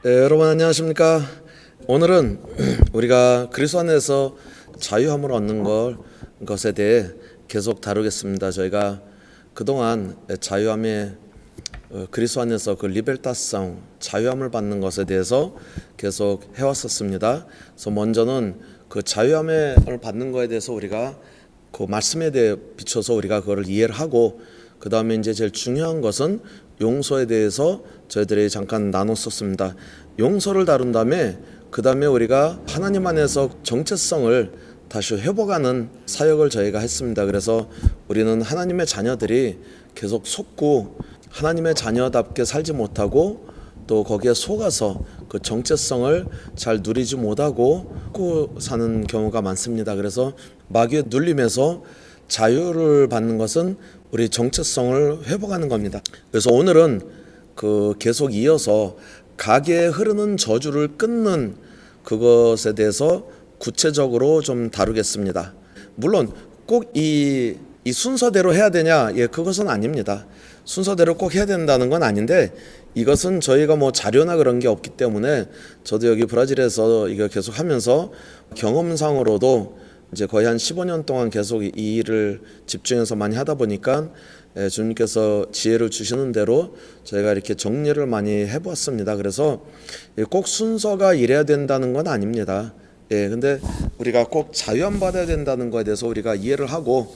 네, 여러분 안녕하십니까? 오늘은 우리가 그리스도 안에서 자유함을 얻는 것에 대해 계속 다루겠습니다. 저희가 그동안 자유함의 그리스도 안에서 그 리벨타성 자유함을 받는 것에 대해서 계속 해왔었습니다. 그래서 먼저는 그 자유함을 받는 것에 대해서 우리가 그 말씀에 대해 비춰서 우리가 그거를 이해를 하고, 그 다음에 이제 제일 중요한 것은 용서에 대해서 저희들이 잠깐 나눴었습니다. 용서를 다룬 다음에 그 다음에 우리가 하나님 안에서 정체성을 다시 회복하는 사역을 저희가 했습니다. 그래서 우리는 하나님의 자녀들이 계속 속고 하나님의 자녀답게 살지 못하고 또 거기에 속아서 그 정체성을 잘 누리지 못하고 사는 경우가 많습니다. 그래서 마귀의 눌림에서 자유를 받는 것은 우리 정체성을 회복하는 겁니다. 그래서 오늘은 그 계속 이어서 가게에 흐르는 저주를 끊는 그것에 대해서 구체적으로 좀 다루겠습니다. 물론 꼭 이 순서대로 해야 되냐? 예, 그것은 아닙니다. 순서대로 꼭 해야 된다는 건 아닌데, 이것은 저희가 뭐 자료나 그런 게 없기 때문에 저도 여기 브라질에서 이거 계속 하면서 경험상으로도 이제 거의 한 15년 동안 계속 이 일을 집중해서 많이 하다 보니까 주님께서 지혜를 주시는 대로 저희가 이렇게 정리를 많이 해보았습니다. 그래서 꼭 순서가 이래야 된다는 건 아닙니다. 예, 근데 우리가 꼭 자유함 받아야 된다는 거에 대해서 우리가 이해를 하고,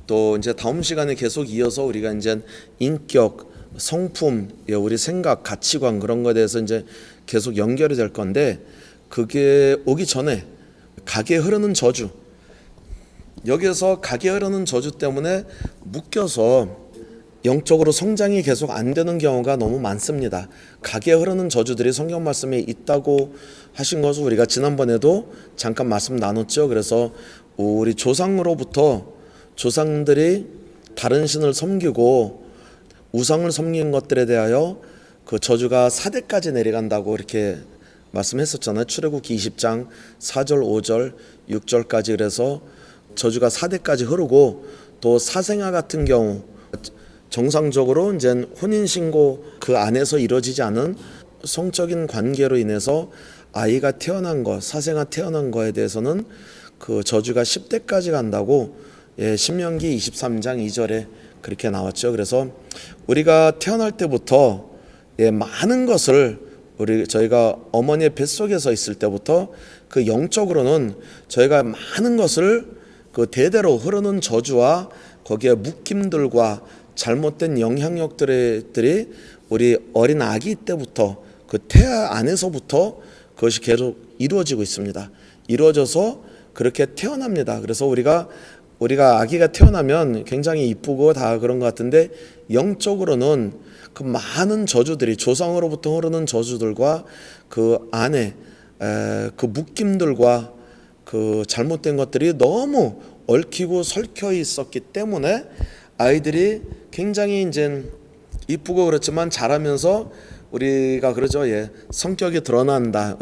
또 이제 다음 시간에 계속 이어서 우리가 이제 인격, 성품, 우리 생각, 가치관 그런 거에 대해서 이제 계속 연결이 될 건데, 그게 오기 전에 가게에 흐르는 저주, 여기에서 가게에 흐르는 저주 때문에 묶여서 영적으로 성장이 계속 안 되는 경우가 너무 많습니다. 가게에 흐르는 저주들이 성경 말씀에 있다고 하신 것을 우리가 지난번에도 잠깐 말씀 나눴죠. 그래서 우리 조상들이 다른 신을 섬기고 우상을 섬긴 것들에 대하여 그 저주가 4대까지 내려간다고 이렇게 말씀했었잖아요. 출애굽기 20장 4절 5절 6절까지. 그래서 저주가 4대까지 흐르고, 또 사생아 같은 경우 정상적으로 이제 혼인신고 그 안에서 이루어지지 않은 성적인 관계로 인해서 아이가 태어난 것, 사생아 태어난 거에 대해서는 그 저주가 10대까지 간다고 신명기 23장 2절에 그렇게 나왔죠. 그래서 우리가 태어날 때부터 많은 것을 저희가 어머니의 뱃속에서 있을 때부터 그 영적으로는 저희가 많은 것을 그 대대로 흐르는 저주와 거기에 묶임들과 잘못된 영향력들이 우리 어린 아기 때부터 그 태아 안에서부터 그것이 계속 이루어지고 있습니다. 이루어져서 그렇게 태어납니다. 그래서 우리가 아기가 태어나면 굉장히 이쁘고 다 그런 것 같은데, 영적으로는 그 많은 저주들이 조상으로부터 흐르는 저주들과 그 안에 그 묶임들과 그 잘못된 것들이 너무 얽히고 설켜 있었기 때문에 아이들이 굉장히 이제 이쁘고 그렇지만 자라면서 우리가 그러죠. 성격이 드러난다.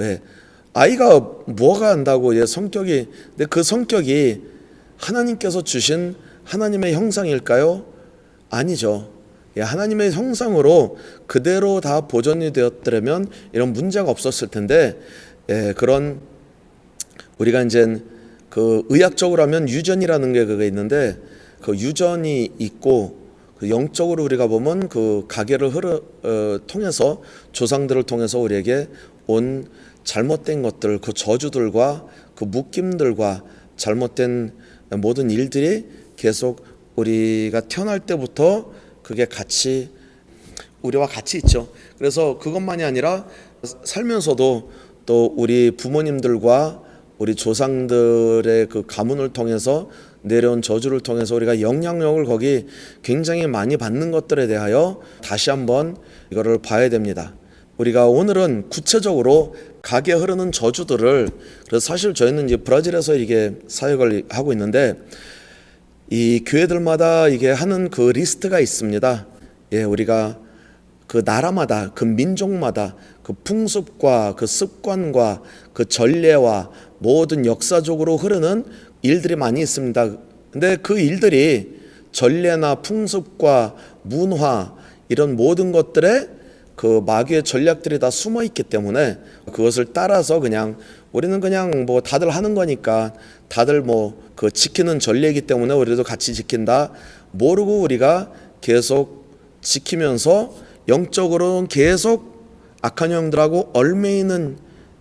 아이가 뭐가 한다고 성격이, 근데 그 성격이 하나님께서 주신 하나님의 형상일까요? 아니죠. 하나님의 형상으로 그대로 다 보존이 되었더라면 이런 문제가 없었을 텐데, 그런 우리가 이제 그 의학적으로 하면 유전이라는 게 그게 있는데, 그 유전이 있고 그 영적으로 우리가 보면 그 가계를 통해서 조상들을 통해서 우리에게 온 잘못된 것들, 그 저주들과 그 묶임들과 잘못된 모든 일들이 계속 우리가 태어날 때부터 그게 같이 우리와 같이 있죠. 그래서 그것만이 아니라 살면서도 또 우리 부모님들과 우리 조상들의 그 가문을 통해서 내려온 저주를 통해서 우리가 영향력을 거기 굉장히 많이 받는 것들에 대하여 다시 한번 이거를 봐야 됩니다. 우리가 오늘은 구체적으로 가게에 흐르는 저주들을, 그래서 사실 저희는 이제 브라질에서 이게 사역을 하고 있는데, 이 교회들마다 이게 하는 그 리스트가 있습니다. 우리가 그 나라마다, 그 민족마다 그 풍습과 그 습관과 그 전례와 모든 역사적으로 흐르는 일들이 많이 있습니다. 근데 그 일들이 전례나 풍습과 문화 이런 모든 것들에 그 마귀의 전략들이 다 숨어 있기 때문에 그것을 따라서 그냥 우리는 그냥 뭐 다들 하는 거니까 다들 뭐 그 지키는 전례이기 때문에 우리도 같이 지킨다 모르고 우리가 계속 지키면서 영적으로는 계속 악한 영들하고 얽매이는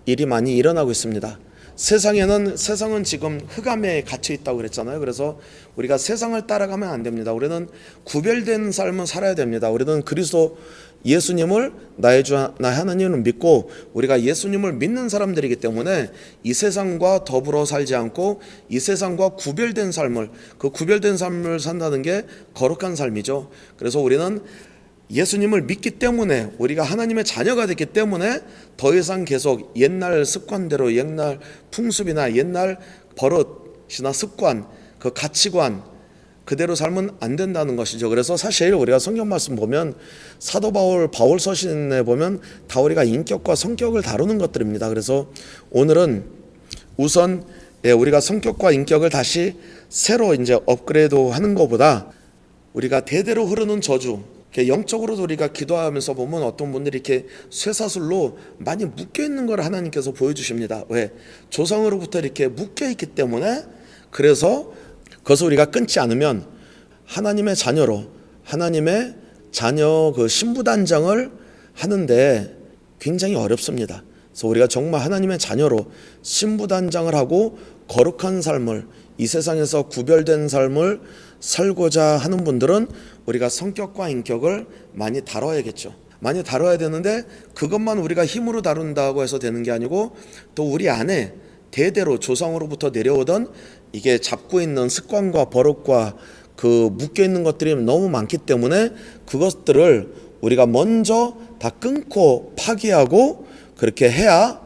일이 많이 일어나고 있습니다. 세상은 지금 흑암에 갇혀 있다고 그랬잖아요. 그래서 우리가 세상을 따라가면 안 됩니다. 우리는 구별된 삶을 살아야 됩니다. 우리는 그리스도 예수님을 나의 주 나의 하나님을 믿고 우리가 예수님을 믿는 사람들이기 때문에 이 세상과 더불어 살지 않고 이 세상과 구별된 삶을, 그 구별된 삶을 산다는 게 거룩한 삶이죠. 그래서 우리는 예수님을 믿기 때문에, 우리가 하나님의 자녀가 됐기 때문에 더 이상 계속 옛날 습관대로, 옛날 풍습이나 옛날 버릇이나 습관, 그 가치관 그대로 살면 안 된다는 것이죠. 그래서 사실 우리가 성경 말씀 보면 사도 바울 서신에 보면 다 우리가 인격과 성격을 다루는 것들입니다. 그래서 오늘은 우선 우리가 성격과 인격을 다시 새로 이제 업그레이드 하는 것보다 우리가 대대로 흐르는 저주, 영적으로도 우리가 기도하면서 보면 어떤 분들이 이렇게 쇠사슬로 많이 묶여 있는 걸 하나님께서 보여주십니다. 왜? 조상으로부터 이렇게 묶여 있기 때문에, 그래서 그것을 우리가 끊지 않으면 하나님의 자녀로, 하나님의 자녀 그 신부단장을 하는데 굉장히 어렵습니다. 그래서 우리가 정말 하나님의 자녀로 신부단장을 하고 거룩한 삶을, 이 세상에서 구별된 삶을 살고자 하는 분들은 우리가 성격과 인격을 많이 다뤄야겠죠. 많이 다뤄야 되는데 그것만 우리가 힘으로 다룬다고 해서 되는 게 아니고 또 우리 안에 대대로 조상으로부터 내려오던 이게 잡고 있는 습관과 버릇과 그 묶여 있는 것들이 너무 많기 때문에 그것들을 우리가 먼저 다 끊고 파기하고 그렇게 해야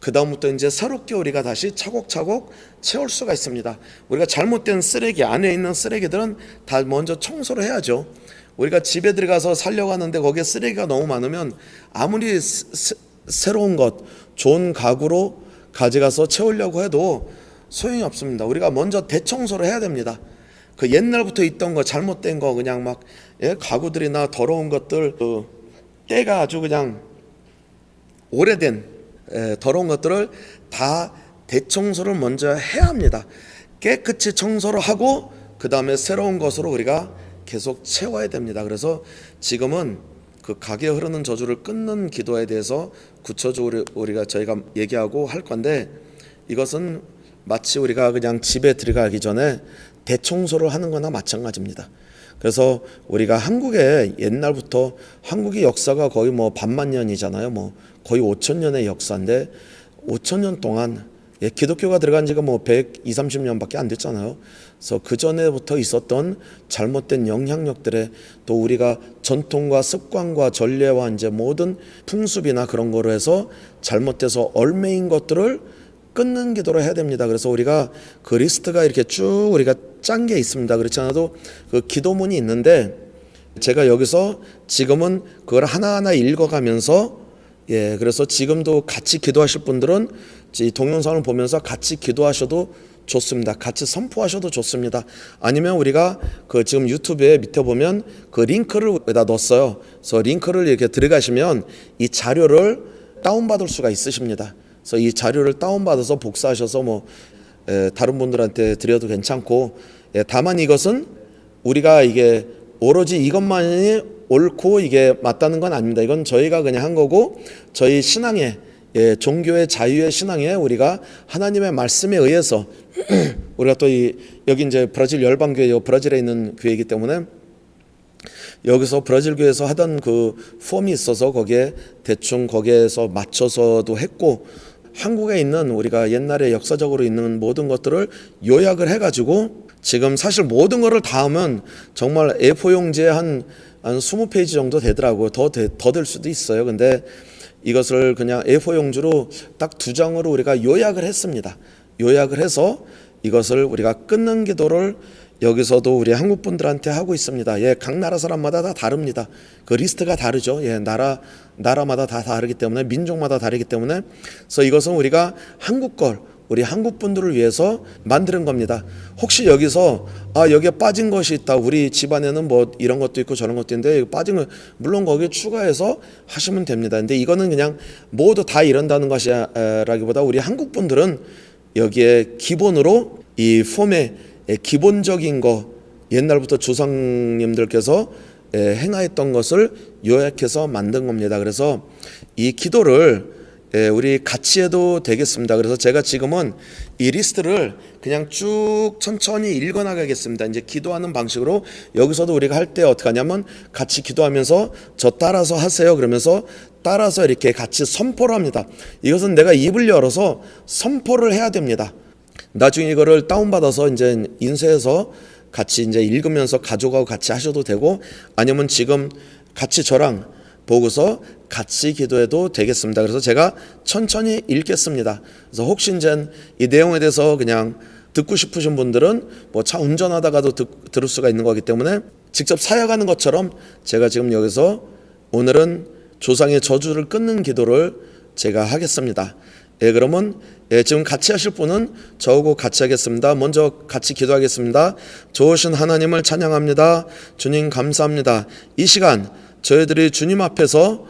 그 다음부터 이제 새롭게 우리가 다시 차곡차곡 채울 수가 있습니다. 우리가 잘못된 쓰레기, 안에 있는 쓰레기들은 다 먼저 청소를 해야죠. 우리가 집에 들어가서 살려고 하는데 거기에 쓰레기가 너무 많으면 아무리 새로운 것, 좋은 가구로 가져가서 채우려고 해도 소용이 없습니다. 우리가 먼저 대청소를 해야 됩니다. 그 옛날부터 있던 거, 잘못된 거, 그냥 막 가구들이나 더러운 것들, 그 때가 아주 그냥 오래된 더러운 것들을 다 대청소를 먼저 해야 합니다. 깨끗이 청소를 하고 그 다음에 새로운 것으로 우리가 계속 채워야 됩니다. 그래서 지금은 그 가게 흐르는 저주를 끊는 기도에 대해서 구체적으로 저희가 얘기하고 할 건데, 이것은 마치 우리가 그냥 집에 들어가기 전에 대청소를 하는 거나 마찬가지입니다. 그래서 우리가 한국에 옛날부터 한국의 역사가 거의 뭐 반만 년이잖아요. 뭐 거의 5,000년의 역사인데 5,000년 동안 기독교가 들어간 지가 뭐 120, 30년밖에 안 됐잖아요. 그래서 그 전에부터 있었던 잘못된 영향력들에 또 우리가 전통과 습관과 전례와 이제 모든 풍습이나 그런 거로 해서 잘못돼서 얽매인 것들을 끊는 기도를 해야 됩니다. 그래서 우리가 그 리스트가 이렇게 쭉 우리가 짠 게 있습니다. 그렇지 않아도 그 기도문이 있는데 제가 여기서 지금은 그걸 하나하나 읽어가면서 그래서 지금도 같이 기도하실 분들은 이 동영상을 보면서 같이 기도하셔도 좋습니다. 같이 선포하셔도 좋습니다. 아니면 우리가 그 지금 유튜브에 밑에 보면 그 링크를 여기다 넣었어요. 그래서 링크를 이렇게 들어가시면 이 자료를 다운받을 수가 있으십니다. 그래서 이 자료를 다운받아서 복사하셔서 뭐 다른 분들한테 드려도 괜찮고, 다만 이것은 우리가 이게 오로지 이것만이 옳고 이게 맞다는 건 아닙니다. 이건 저희가 그냥 한 거고, 저희 신앙에 종교의 자유의 신앙에 우리가 하나님의 말씀에 의해서 우리가 또 여기 이제 브라질 열방교회, 브라질에 있는 교회이기 때문에 여기서 브라질 교회에서 하던 그 폼이 있어서 거기에 대충 거기에서 맞춰서도 했고, 한국에 있는 우리가 옛날에 역사적으로 있는 모든 것들을 요약을 해가지고 지금 사실 모든 거를 다 하면 정말 A4 용지에 한 20페이지 정도 되더라고요. 더 될 수도 있어요. 근데 이것을 그냥 A4 용지로 딱 2장으로 우리가 요약을 했습니다. 요약을 해서 이것을 우리가 끊는 기도를 여기서도 우리 한국 분들한테 하고 있습니다. 각 나라 사람마다 다 다릅니다. 그 리스트가 다르죠. 나라마다 다 다르기 때문에, 민족마다 다르기 때문에, 그래서 이것은 우리가 한국 걸 우리 한국 분들을 위해서 만드는 겁니다. 혹시 여기서 여기에 빠진 것이 있다. 우리 집안에는 뭐 이런 것도 있고 저런 것도 있는데 빠진 거 물론 거기에 추가해서 하시면 됩니다. 근데 이거는 그냥 모두 다 이런다는 것이라기보다 우리 한국 분들은 여기에 기본으로 이 폼의 기본적인 거 옛날부터 조상님들께서 행하였던 것을 요약해서 만든 겁니다. 그래서 이 기도를 우리 같이 해도 되겠습니다. 그래서 제가 지금은 이 리스트를 그냥 쭉 천천히 읽어나가겠습니다. 이제 기도하는 방식으로 여기서도 우리가 할 때 어떻게 하냐면 같이 기도하면서 저 따라서 하세요. 그러면서 따라서 이렇게 같이 선포를 합니다. 이것은 내가 입을 열어서 선포를 해야 됩니다. 나중에 이거를 다운받아서 이제 인쇄해서 같이 이제 읽으면서 가족하고 같이 하셔도 되고 아니면 지금 같이 저랑 보고서 같이 기도해도 되겠습니다. 그래서 제가 천천히 읽겠습니다. 그래서 혹시 이제 이 내용에 대해서 그냥 듣고 싶으신 분들은 뭐 차 운전하다가도 들을 수가 있는 거기 때문에 직접 사역하는 것처럼 제가 지금 여기서 오늘은 조상의 저주를 끊는 기도를 제가 하겠습니다. 그러면 지금 같이 하실 분은 저하고 같이 하겠습니다. 먼저 같이 기도하겠습니다. 좋으신 하나님을 찬양합니다. 주님 감사합니다. 이 시간 저희들이 주님 앞에서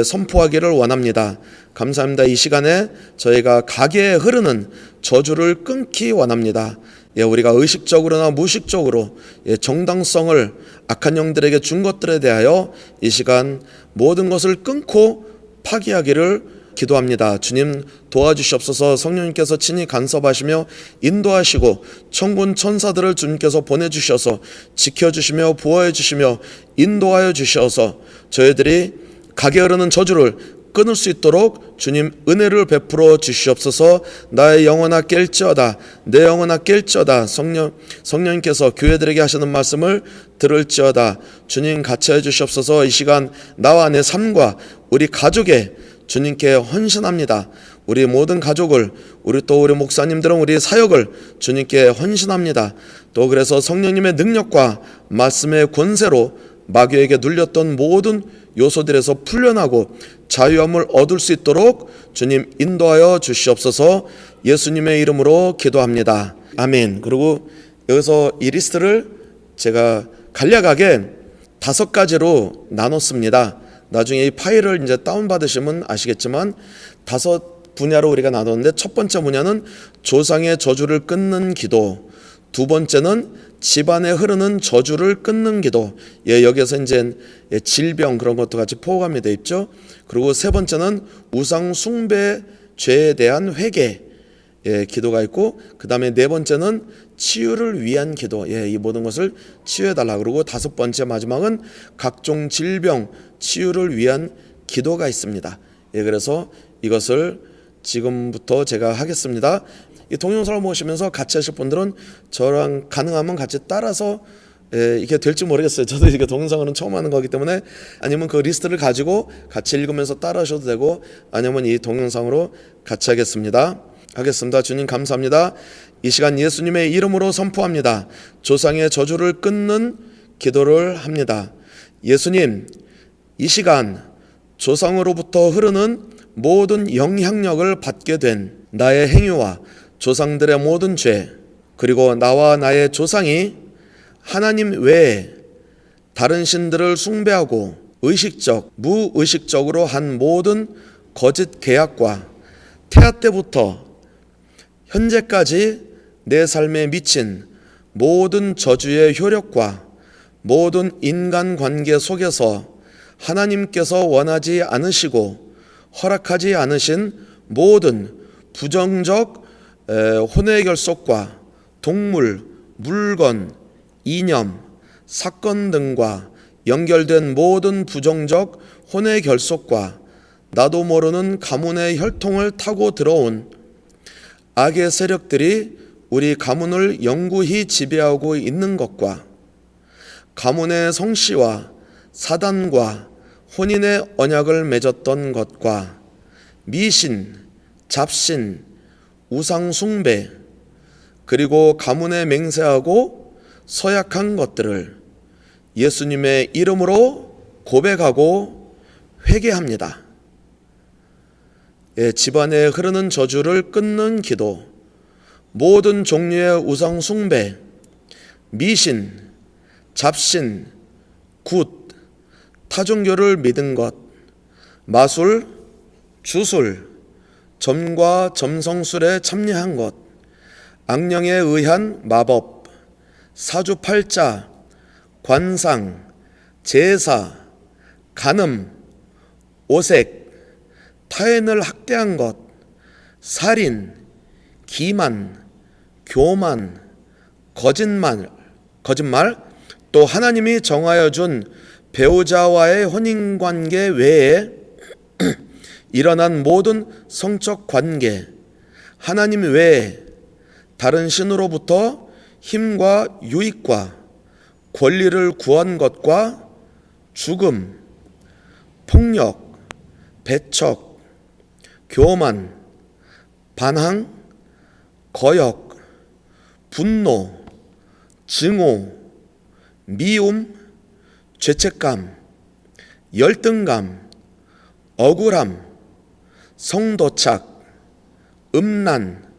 선포하기를 원합니다. 감사합니다. 이 시간에 저희가 가게에 흐르는 저주를 끊기 원합니다. 우리가 의식적으로나 무의식적으로 정당성을 악한 영들에게 준 것들에 대하여 이 시간 모든 것을 끊고 파기하기를 기도합니다. 주님 도와주시옵소서. 성령님께서 친히 간섭하시며 인도하시고 천군 천사들을 주님께서 보내주셔서 지켜주시며 보호해 주시며 인도하여 주셔서 저희들이 가게 흐르는 저주를 끊을 수 있도록 주님 은혜를 베풀어 주시옵소서. 나의 영혼아 깰지어다. 내 영혼아 깰지어다. 성령님께서 교회들에게 하시는 말씀을 들을지어다. 주님 같이 해주시옵소서. 이 시간 나와 내 삶과 우리 가족의 주님께 헌신합니다. 우리 모든 가족을 우리 목사님들은 우리 사역을 주님께 헌신합니다. 또 그래서 성령님의 능력과 말씀의 권세로 마귀에게 눌렸던 모든 요소들에서 풀려나고 자유함을 얻을 수 있도록 주님 인도하여 주시옵소서. 예수님의 이름으로 기도합니다. 아멘. 그리고 여기서 이 리스트를 제가 간략하게 5가지로 나눴습니다. 나중에 이 파일을 이제 다운받으시면 아시겠지만 5 분야로 우리가 나눴는데 첫 번째 분야는 조상의 저주를 끊는 기도, 두 번째는 집안에 흐르는 저주를 끊는 기도. 여기에서 이제 질병 그런 것도 같이 포함이 되어 있죠. 그리고 세 번째는 우상 숭배 죄에 대한 회개 기도가 있고, 그 다음에 네 번째는 치유를 위한 기도. 이 모든 것을 치유해달라. 그리고 5번째 마지막은 각종 질병 치유를 위한 기도가 있습니다. 그래서 이것을 지금부터 제가 하겠습니다. 이 동영상을 보시면서 같이 하실 분들은 저랑 가능하면 같이 따라서 이게 될지 모르겠어요. 저도 이게 동영상으로는 처음 하는 거기 때문에 아니면 그 리스트를 가지고 같이 읽으면서 따라 하셔도 되고 아니면 이 동영상으로 같이 하겠습니다. 주님 감사합니다. 이 시간 예수님의 이름으로 선포합니다. 조상의 저주를 끊는 기도를 합니다. 예수님, 이 시간 조상으로부터 흐르는 모든 영향력을 받게 된 나의 행위와 조상들의 모든 죄, 그리고 나와 나의 조상이 하나님 외에 다른 신들을 숭배하고 의식적, 무의식적으로 한 모든 거짓 계약과 태아 때부터 현재까지 내 삶에 미친 모든 저주의 효력과 모든 인간관계 속에서 하나님께서 원하지 않으시고 허락하지 않으신 모든 부정적 혼의 결속과 동물, 물건, 이념, 사건 등과 연결된 모든 부정적 혼의 결속과 나도 모르는 가문의 혈통을 타고 들어온 악의 세력들이 우리 가문을 영구히 지배하고 있는 것과 가문의 성씨와 사단과 혼인의 언약을 맺었던 것과 미신, 잡신, 우상 숭배, 그리고 가문에 맹세하고 서약한 것들을 예수님의 이름으로 고백하고 회개합니다. 집안에 흐르는 저주를 끊는 기도, 모든 종류의 우상 숭배, 미신, 잡신, 굿, 타종교를 믿은 것, 마술, 주술, 점과 점성술에 참여한 것, 악령에 의한 마법, 사주팔자, 관상, 제사, 간음, 오색, 타인을 학대한 것, 살인, 기만, 교만, 거짓말, 또 하나님이 정하여 준 배우자와의 혼인관계 외에 일어난 모든 성적 관계, 하나님 외에 다른 신으로부터 힘과 유익과 권리를 구한 것과 죽음, 폭력, 배척, 교만, 반항, 거역, 분노, 증오, 미움, 죄책감, 열등감, 억울함, 성도착, 음란,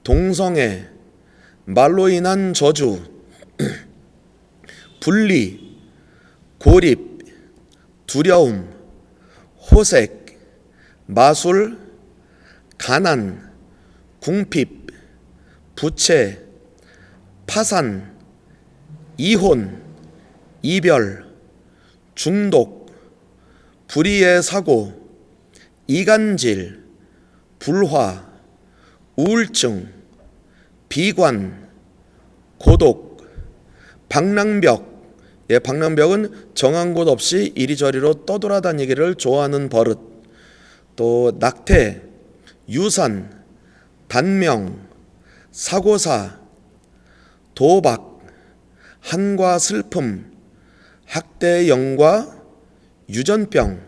동성애, 말로 인한 저주, 분리, 고립, 두려움, 호색, 마술, 가난, 궁핍, 부채, 파산, 이혼, 이별, 중독, 불의의 사고, 이간질, 불화, 우울증, 비관, 고독, 방랑벽. 방랑벽은 정한 곳 없이 이리저리로 떠돌아다니기를 좋아하는 버릇. 또 낙태, 유산, 단명, 사고사, 도박, 한과 슬픔, 학대 영과 유전병,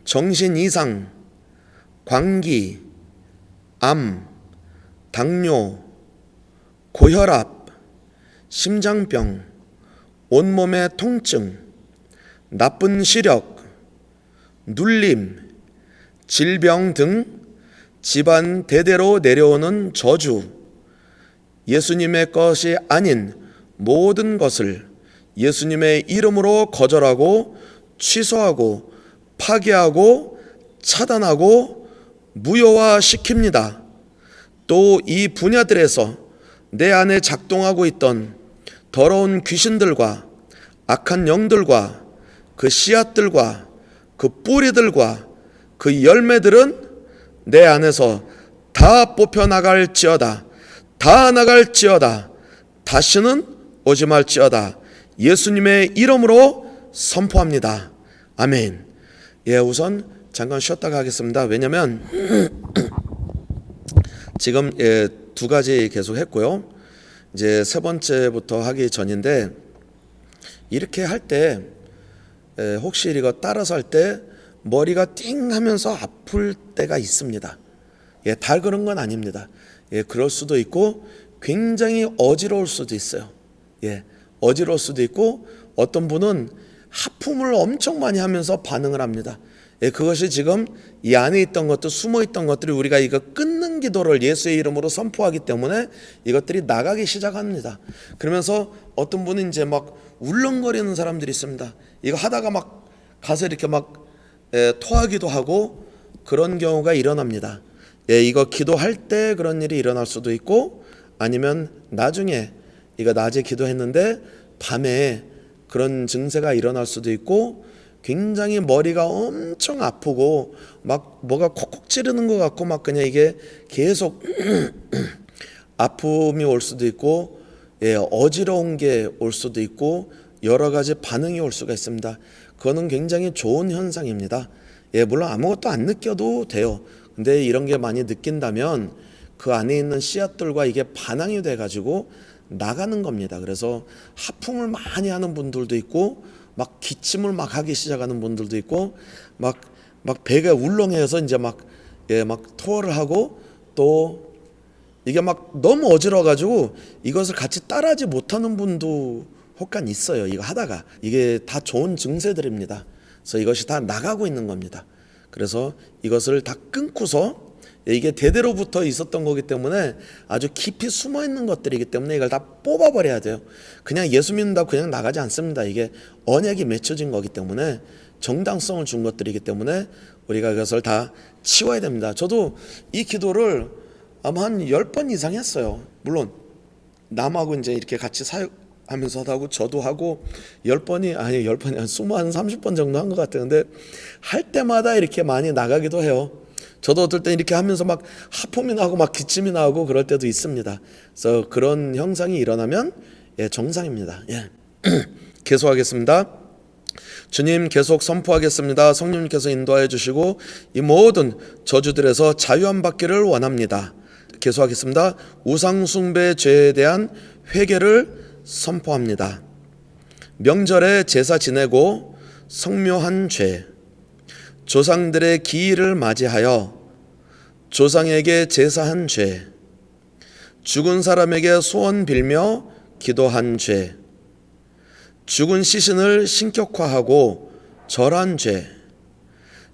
정신 이상, 광기, 암, 당뇨, 고혈압, 심장병, 온몸의 통증, 나쁜 시력, 눌림, 질병 등 집안 대대로 내려오는 저주, 예수님의 것이 아닌 모든 것을 예수님의 이름으로 거절하고 취소하고 파괴하고 차단하고 무효화시킵니다. 또 이 분야들에서 내 안에 작동하고 있던 더러운 귀신들과 악한 영들과 그 씨앗들과 그 뿌리들과 그 열매들은 내 안에서 다 뽑혀나갈지어다. 다 나갈지어다. 다시는 오지 말지어다. 예수님의 이름으로 선포합니다. 아멘. 우선 잠깐 쉬었다가 하겠습니다. 왜냐하면 지금 두 가지 계속 했고요. 이제 세 번째부터 하기 전인데, 이렇게 할 때 혹시 이거 따라서 할 때 머리가 띵 하면서 아플 때가 있습니다. 다 그런 건 아닙니다. 그럴 수도 있고 굉장히 어지러울 수도 있어요. 어지러울 수도 있고 어떤 분은 하품을 엄청 많이 하면서 반응을 합니다. 그것이 지금 이 안에 있던 것도 숨어 있던 것들이 우리가 이거 끊는 기도를 예수의 이름으로 선포하기 때문에 이것들이 나가기 시작합니다. 그러면서 어떤 분은 이제 막 울렁거리는 사람들이 있습니다. 이거 하다가 막 가서 이렇게 막 토하기도 하고 그런 경우가 일어납니다. 이거 기도할 때 그런 일이 일어날 수도 있고, 아니면 나중에 이거 낮에 기도했는데 밤에 그런 증세가 일어날 수도 있고, 굉장히 머리가 엄청 아프고 막 뭐가 콕콕 찌르는 것 같고 막 그냥 이게 계속 아픔이 올 수도 있고, 어지러운 게 올 수도 있고, 여러 가지 반응이 올 수가 있습니다. 그거는 굉장히 좋은 현상입니다. 물론 아무것도 안 느껴도 돼요. 근데 이런 게 많이 느낀다면 그 안에 있는 씨앗들과 이게 반항이 돼가지고 나가는 겁니다. 그래서 하품을 많이 하는 분들도 있고, 막 기침을 막 하기 시작하는 분들도 있고, 막 배가 울렁해서 이제 막 토를 하고, 또 이게 막 너무 어지러워가지고 이것을 같이 따라하지 못하는 분도 혹간 있어요. 이거 하다가 이게 다 좋은 증세들입니다. 그래서 이것이 다 나가고 있는 겁니다. 그래서 이것을 다 끊고서 이게 대대로부터 있었던 거기 때문에 아주 깊이 숨어 있는 것들이기 때문에 이걸 다 뽑아버려야 돼요. 그냥 예수 믿는다고 그냥 나가지 않습니다. 이게 언약이 맺혀진 거기 때문에 정당성을 준 것들이기 때문에 우리가 그것을 다 치워야 됩니다. 저도 이 기도를 아마 한 10번 이상 했어요. 물론 남하고 이제 이렇게 같이 사역하면서도 하고 저도 하고 10번이 아니 10번이 한 30번 정도 한 것 같아요. 근데 할 때마다 이렇게 많이 나가기도 해요. 저도 어떨 때 이렇게 하면서 막 하품이 나고 막 기침이 나고 그럴 때도 있습니다. 그래서 그런 현상이 일어나면 정상입니다. 계속하겠습니다. 주님, 계속 선포하겠습니다. 성령님께서 인도하여 주시고 이 모든 저주들에서 자유함 받기를 원합니다. 계속하겠습니다. 우상 숭배 죄에 대한 회개를 선포합니다. 명절에 제사 지내고 성묘한 죄, 조상들의 기일을 맞이하여 조상에게 제사한 죄, 죽은 사람에게 소원 빌며 기도한 죄, 죽은 시신을 신격화하고 절한 죄,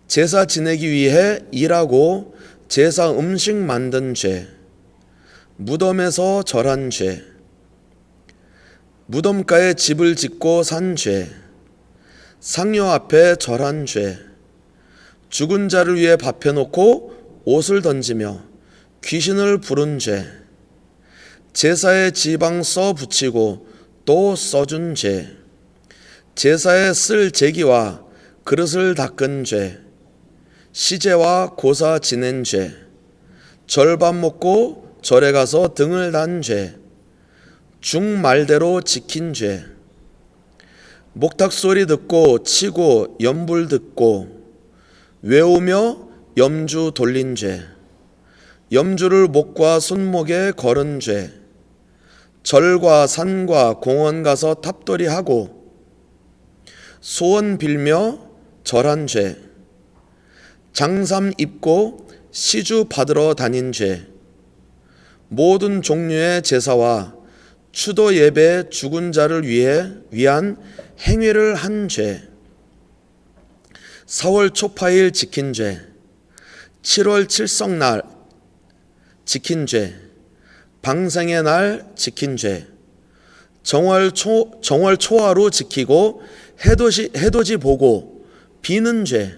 제사 지내기 위해 일하고 제사 음식 만든 죄, 무덤에서 절한 죄, 무덤가에 집을 짓고 산 죄, 상여 앞에 절한 죄, 죽은 자를 위해 밥 해놓고 옷을 던지며 귀신을 부른 죄, 제사에 지방 써 붙이고 또 써준 죄, 제사에 쓸 제기와 그릇을 닦은 죄, 시제와 고사 지낸 죄, 절밥 먹고 절에 가서 등을 단 죄, 중말대로 지킨 죄, 목탁 소리 듣고 치고 연불 듣고 외우며 염주 돌린 죄, 염주를 목과 손목에 걸은 죄, 절과 산과 공원 가서 탑돌이하고 소원 빌며 절한 죄, 장삼 입고 시주 받으러 다닌 죄, 모든 종류의 제사와 추도 예배 죽은 자를 위한 행위를 한 죄, 4월 초파일 지킨 죄, 7월 칠성날 지킨 죄, 방생의 날 지킨 죄, 정월 초하루 지키고 해돋이 보고 비는 죄,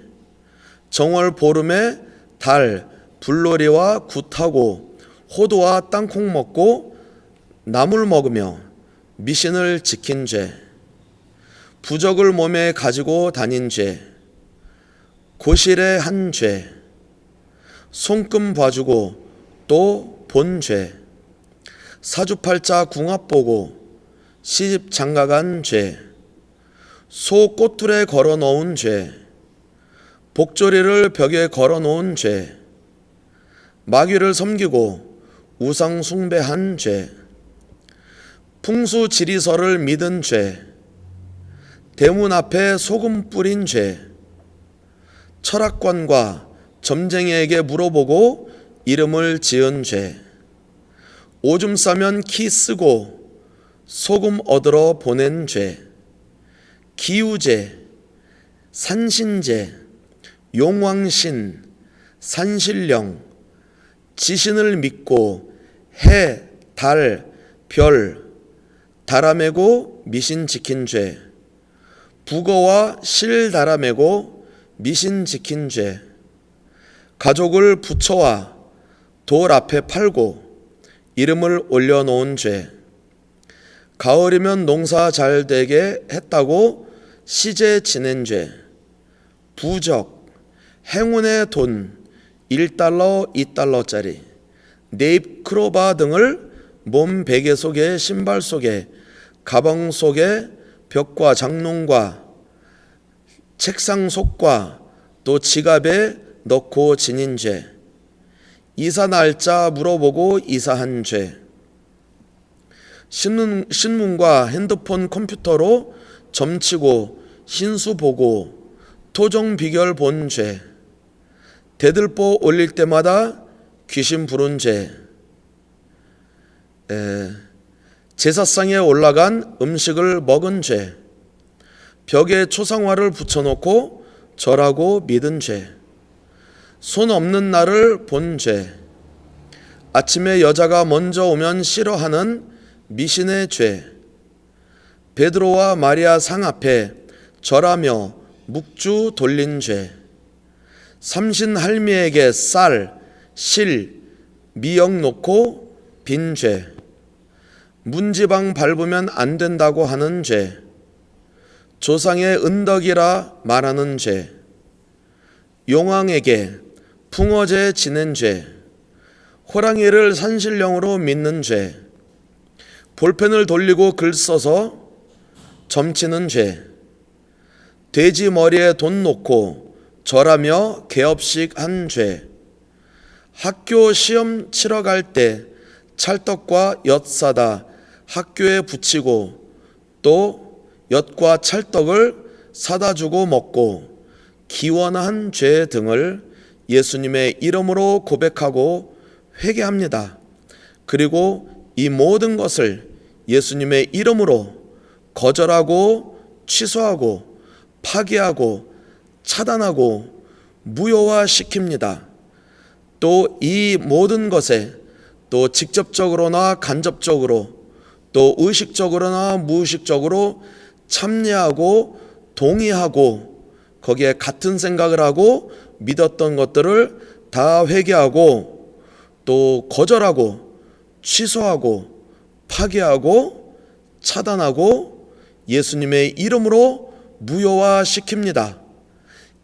정월 보름에 달 불놀이와 굿하고 호두와 땅콩 먹고 나물 먹으며 미신을 지킨 죄, 부적을 몸에 가지고 다닌 죄, 고실의 한 죄, 손금 봐주고 또 본 죄, 사주팔자 궁합 보고 시집 장가간 죄, 소 꼬투에 걸어 놓은 죄, 복조리를 벽에 걸어 놓은 죄, 마귀를 섬기고 우상 숭배한 죄, 풍수 지리설을 믿은 죄, 대문 앞에 소금 뿌린 죄, 철학관과 점쟁이에게 물어보고 이름을 지은 죄, 오줌 싸면 키 쓰고 소금 얻으러 보낸 죄, 기우제, 산신제, 용왕신, 산신령, 지신을 믿고 해, 달, 별, 달아매고 미신 지킨 죄, 북어와 실 달아매고 미신 지킨 죄, 가족을 부처와 돌 앞에 팔고 이름을 올려놓은 죄, 가을이면 농사 잘 되게 했다고 시제 지낸 죄, 부적, 행운의 돈 1달러, 2달러짜리, 네잎 크로바 등을 몸 베개 속에 신발 속에 가방 속에 벽과 장롱과 책상 속과 또 지갑에 넣고 지닌 죄, 이사 날짜 물어보고 이사한 죄, 신문과 핸드폰 컴퓨터로 점치고 신수 보고 토종 비결 본 죄, 대들보 올릴 때마다 귀신 부른 죄, 제사상에 올라간 음식을 먹은 죄, 벽에 초상화를 붙여놓고 절하고 믿은 죄, 손 없는 나를 본 죄, 아침에 여자가 먼저 오면 싫어하는 미신의 죄, 베드로와 마리아 상 앞에 절하며 묵주 돌린 죄, 삼신 할미에게 쌀, 실, 미역 놓고 빈 죄, 문지방 밟으면 안 된다고 하는 죄, 조상의 은덕이라 말하는 죄, 용왕에게 풍어제 지낸 죄, 호랑이를 산신령으로 믿는 죄, 볼펜을 돌리고 글 써서 점치는 죄, 돼지 머리에 돈 놓고 절하며 개업식 한 죄, 학교 시험 치러 갈 때 찰떡과 엿 사다 학교에 붙이고 또 엿과 찰떡을 사다 주고 먹고 기원한 죄 등을 예수님의 이름으로 고백하고 회개합니다. 그리고 이 모든 것을 예수님의 이름으로 거절하고 취소하고 파기하고 차단하고 무효화시킵니다. 또 이 모든 것에 또 직접적으로나 간접적으로 또 의식적으로나 무의식적으로 참여하고 동의하고 거기에 같은 생각을 하고 믿었던 것들을 다 회개하고 또 거절하고 취소하고 파기하고 차단하고 예수님의 이름으로 무효화시킵니다.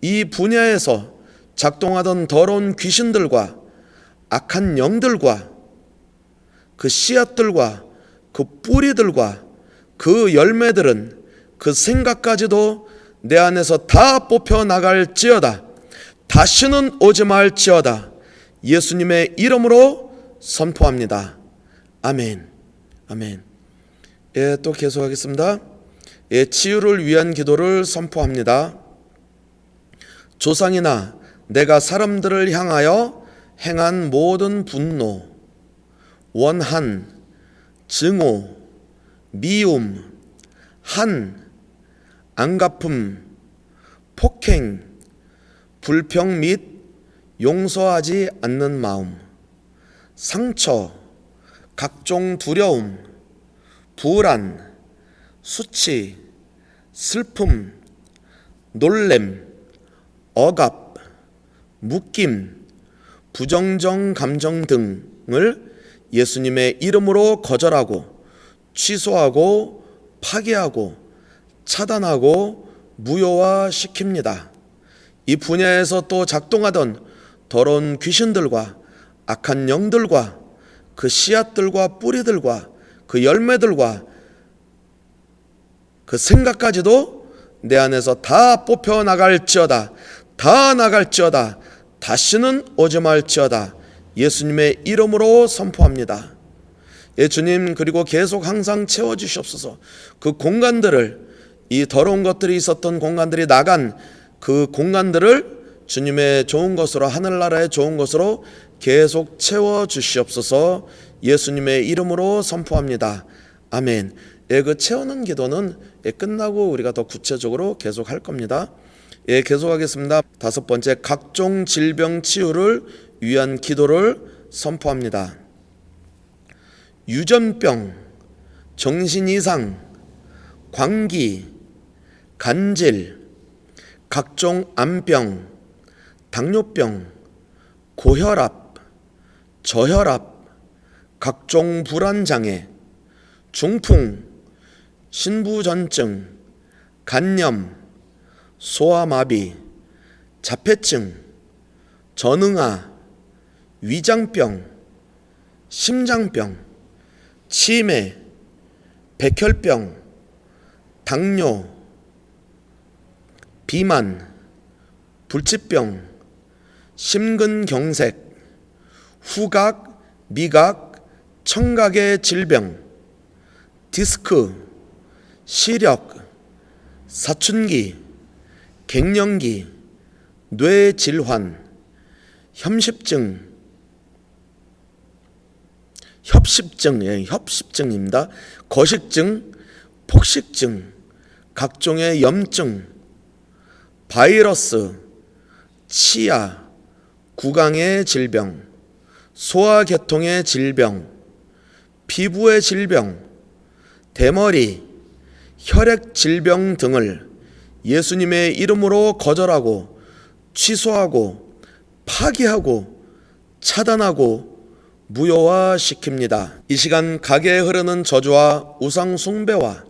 이 분야에서 작동하던 더러운 귀신들과 악한 영들과 그 씨앗들과 그 뿌리들과 그 열매들은 그 생각까지도 내 안에서 다 뽑혀 나갈지어다. 다시는 오지 말지어다. 예수님의 이름으로 선포합니다. 아멘. 아멘. 예, 또 계속하겠습니다. 예, 치유를 위한 기도를 선포합니다. 조상이나 내가 사람들을 향하여 행한 모든 분노, 원한, 증오, 미움, 한, 안갚음, 폭행, 불평 및 용서하지 않는 마음, 상처, 각종 두려움, 불안, 수치, 슬픔, 놀램, 억압, 묶임, 부정적 감정 등을 예수님의 이름으로 거절하고 취소하고 파괴하고 차단하고 무효화시킵니다. 이 분야에서 또 작동하던 더러운 귀신들과 악한 영들과 그 씨앗들과 뿌리들과 그 열매들과 그 생각까지도 내 안에서 다 뽑혀 나갈지어다. 다 나갈지어다. 다시는 오지 말지어다. 예수님의 이름으로 선포합니다. 예, 주님, 그리고 계속 항상 채워주시옵소서. 그 공간들을, 이 더러운 것들이 있었던 공간들이 나간 그 공간들을 주님의 좋은 것으로, 하늘나라의 좋은 것으로 계속 채워주시옵소서. 예수님의 이름으로 선포합니다. 아멘. 예, 그 채우는 기도는 끝나고 우리가 더 구체적으로 계속 할 겁니다. 예, 계속하겠습니다. 5번째, 각종 질병 치유를 위한 기도를 선포합니다. 유전병, 정신이상, 광기, 간질, 각종 암병, 당뇨병, 고혈압, 저혈압, 각종 불안장애, 중풍, 신부전증, 간염, 소아마비, 자폐증, 전응아, 위장병, 심장병, 치매, 백혈병, 당뇨, 비만, 불치병, 심근경색, 후각, 미각, 청각의 질병, 디스크, 시력, 사춘기, 갱년기, 뇌질환, 협십증입니다. 거식증, 폭식증, 각종의 염증, 바이러스, 치아, 구강의 질병, 소화계통의 질병, 피부의 질병, 대머리, 혈액 질병 등을 예수님의 이름으로 거절하고 취소하고 파기하고 차단하고 무효화시킵니다. 이 시간 가게에 흐르는 저주와 우상 숭배와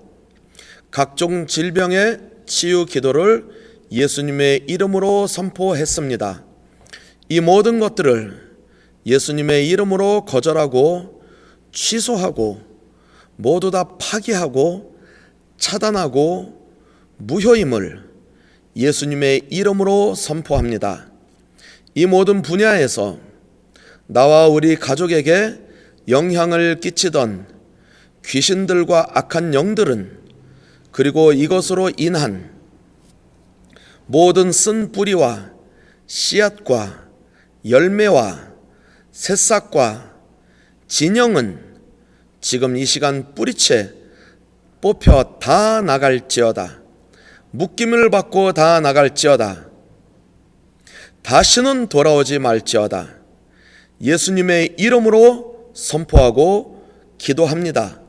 각종 질병의 치유 기도를 예수님의 이름으로 선포했습니다. 이 모든 것들을 예수님의 이름으로 거절하고 취소하고 모두 다 파기하고 차단하고 무효임을 예수님의 이름으로 선포합니다. 이 모든 분야에서 나와 우리 가족에게 영향을 끼치던 귀신들과 악한 영들은, 그리고 이것으로 인한 모든 쓴 뿌리와 씨앗과 열매와 새싹과 진영은 지금 이 시간 뿌리채 뽑혀 다 나갈지어다. 묶임을 받고 다 나갈지어다. 다시는 돌아오지 말지어다. 예수님의 이름으로 선포하고 기도합니다.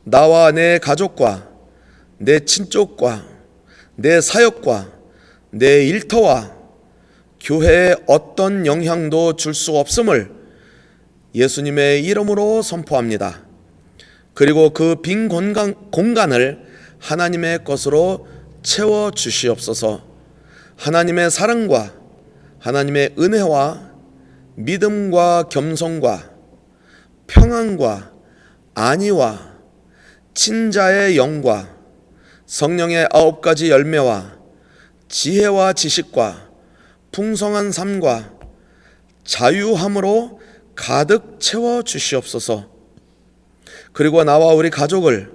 나와 내 가족과 내 친족과 내 사역과 내 일터와 교회에 어떤 영향도 줄 수 없음을 예수님의 이름으로 선포합니다. 그리고 그 빈 공간을 하나님의 것으로 채워 주시옵소서. 하나님의 사랑과 하나님의 은혜와 믿음과 겸손과 평안과 안위와 친자의 영과 성령의 9가지 열매와 지혜와 지식과 풍성한 삶과 자유함으로 가득 채워 주시옵소서. 그리고 나와 우리 가족을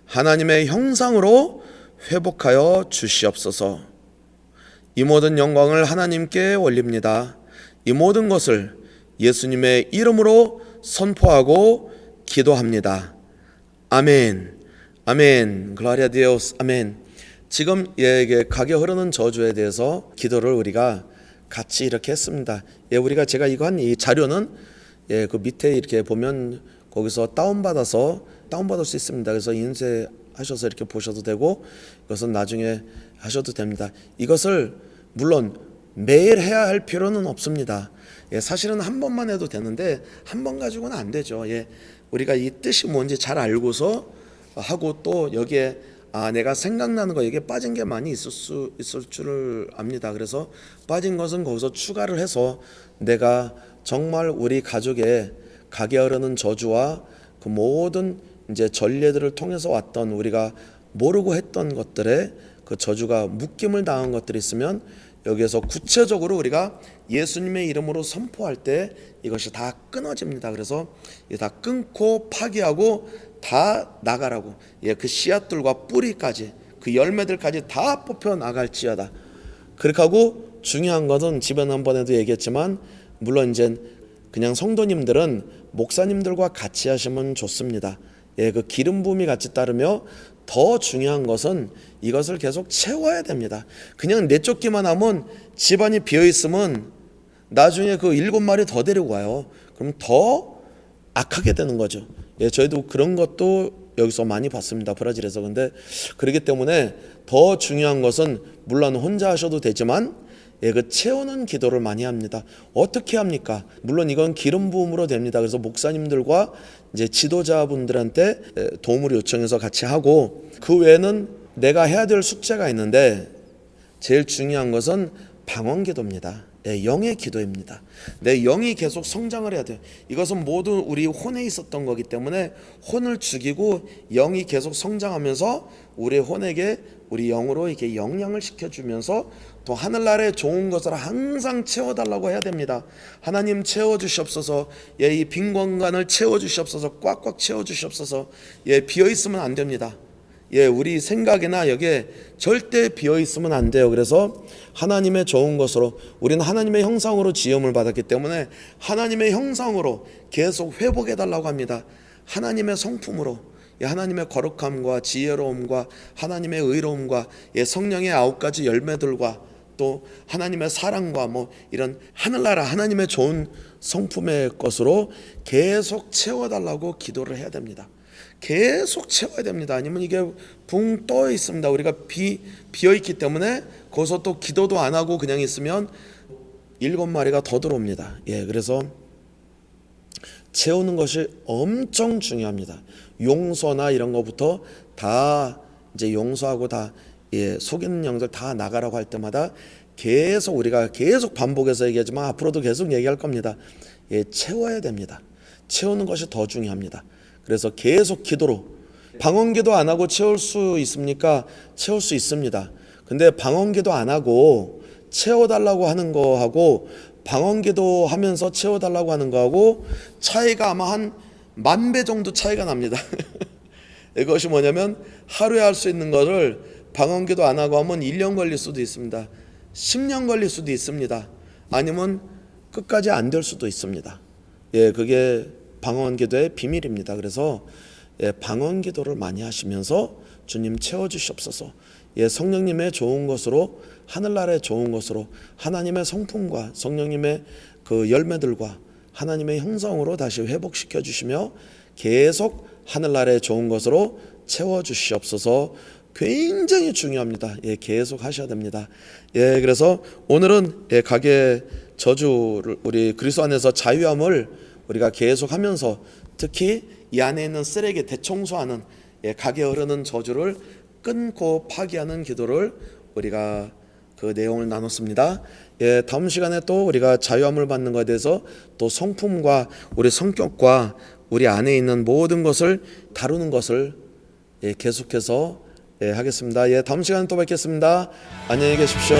하나님의 형상으로 회복하여 주시옵소서. 이 모든 영광을 하나님께 올립니다. 이 모든 것을 예수님의 이름으로 선포하고 기도합니다. 아멘. 아멘. 글로리아 디오스. 아멘. 지금 가게 흐르는 저주에 대해서 기도를 우리가 같이 이렇게 했습니다. 제가 이거 한 이 자료는 그 밑에 이렇게 보면 거기서 다운받을 수 있습니다. 그래서 인쇄하셔서 이렇게 보셔도 되고, 이것은 나중에 하셔도 됩니다. 이것을 물론 매일 해야 할 필요는 없습니다. 사실은 한 번만 해도 되는데 한 번 가지고는 안 되죠. 우리가 이 뜻이 뭔지 잘 알고서 하고, 또 여기에 내가 생각나는 거, 여기에 빠진 게 많이 있을 줄을 압니다. 그래서 빠진 것은 거기서 추가를 해서 내가 정말 우리 가족의 가게 흐르는 저주와 그 모든 이제 전례들을 통해서 왔던, 우리가 모르고 했던 것들에 그 저주가 묶임을 당한 것들이 있으면 여기에서 구체적으로 우리가 예수님의 이름으로 선포할 때 이것이 다 끊어집니다. 그래서 다 끊고 파기하고 다 나가라고, 그 씨앗들과 뿌리까지 그 열매들까지 다 뽑혀 나갈지어다. 그렇게 하고, 중요한 것은 지난번에도 얘기했지만, 물론 이제 그냥 성도님들은 목사님들과 같이 하시면 좋습니다. 그 기름 부음이 같이 따르며, 더 중요한 것은 이것을 계속 채워야 됩니다. 그냥 내쫓기만 하면 집안이 비어 있으면 나중에 그 7마리 더 데리고 와요. 그럼 더 악하게 되는 거죠. 저희도 그런 것도 여기서 많이 봤습니다. 브라질에서. 근데 그렇기 때문에 더 중요한 것은, 물론 혼자 하셔도 되지만 그 채우는 기도를 많이 합니다. 어떻게 합니까? 물론 이건 기름 부음으로 됩니다. 그래서 목사님들과 이제 지도자분들한테 도움을 요청해서 같이 하고, 그 외에는 내가 해야 될 숙제가 있는데, 제일 중요한 것은 방언 기도입니다. 영의 기도입니다. 내 영이 계속 성장을 해야 돼요. 이것은 모두 우리 혼에 있었던 거기 때문에 혼을 죽이고 영이 계속 성장하면서 우리 혼에게, 우리 영으로 이렇게 영양을 시켜주면서 또 하늘나라의 좋은 것을 항상 채워달라고 해야 됩니다. 하나님 채워주시옵소서. 이 빈 공간을 채워주시옵소서. 꽉꽉 채워주시옵소서. 비어있으면 안 됩니다. 우리 생각이나 여기에 절대 비어있으면 안 돼요. 그래서 하나님의 좋은 것으로, 우리는 하나님의 형상으로 지음을 받았기 때문에 하나님의 형상으로 계속 회복해달라고 합니다. 하나님의 성품으로, 하나님의 거룩함과 지혜로움과 하나님의 의로움과 성령의 9가지 열매들과 또 하나님의 사랑과 뭐 이런 하늘나라 하나님의 좋은 성품의 것으로 계속 채워달라고 기도를 해야 됩니다. 계속 채워야 됩니다. 아니면 이게 붕 떠 있습니다. 우리가 비어 있기 때문에 거기서 또 기도도 안 하고 그냥 있으면 7마리가 더 들어옵니다. 그래서 채우는 것이 엄청 중요합니다. 용서나 이런 것부터 다 이제 용서하고 다 속이는 영들 다 나가라고 할 때마다 계속 우리가 계속 반복해서 얘기하지만 앞으로도 계속 얘기할 겁니다. 채워야 됩니다. 채우는 것이 더 중요합니다. 그래서 계속 기도로 방언기도 안 하고 채울 수 있습니까? 채울 수 있습니다. 근데 방언기도 안 하고 채워달라고 하는 거하고 방언기도 하면서 채워달라고 하는 거하고 차이가 아마 한 10,000배 정도 차이가 납니다. 이것이 뭐냐면 하루에 할 수 있는 거를 방언기도 안 하고 하면 1년 걸릴 수도 있습니다. 10년 걸릴 수도 있습니다. 아니면 끝까지 안 될 수도 있습니다. 그게 방언기도의 비밀입니다. 그래서 방언기도를 많이 하시면서 주님 채워주시옵소서. 성령님의 좋은 것으로 하늘나라의 좋은 것으로 하나님의 성품과 성령님의 그 열매들과 하나님의 형상으로 다시 회복시켜 주시며 계속 하늘나라의 좋은 것으로 채워주시옵소서. 굉장히 중요합니다. 계속 하셔야 됩니다. 그래서 오늘은 가게 저주를 우리 그리스도 안에서 자유함을 우리가 계속하면서 특히 이 안에 있는 쓰레기 대청소하는 가게 흐르는 저주를 끊고 파기하는 기도를 우리가 그 내용을 나눴습니다. 다음 시간에 또 우리가 자유함을 받는 것에 대해서 또 성품과 우리 성격과 우리 안에 있는 모든 것을 다루는 것을 계속해서 하겠습니다. 다음 시간에 또 뵙겠습니다. 안녕히 계십시오.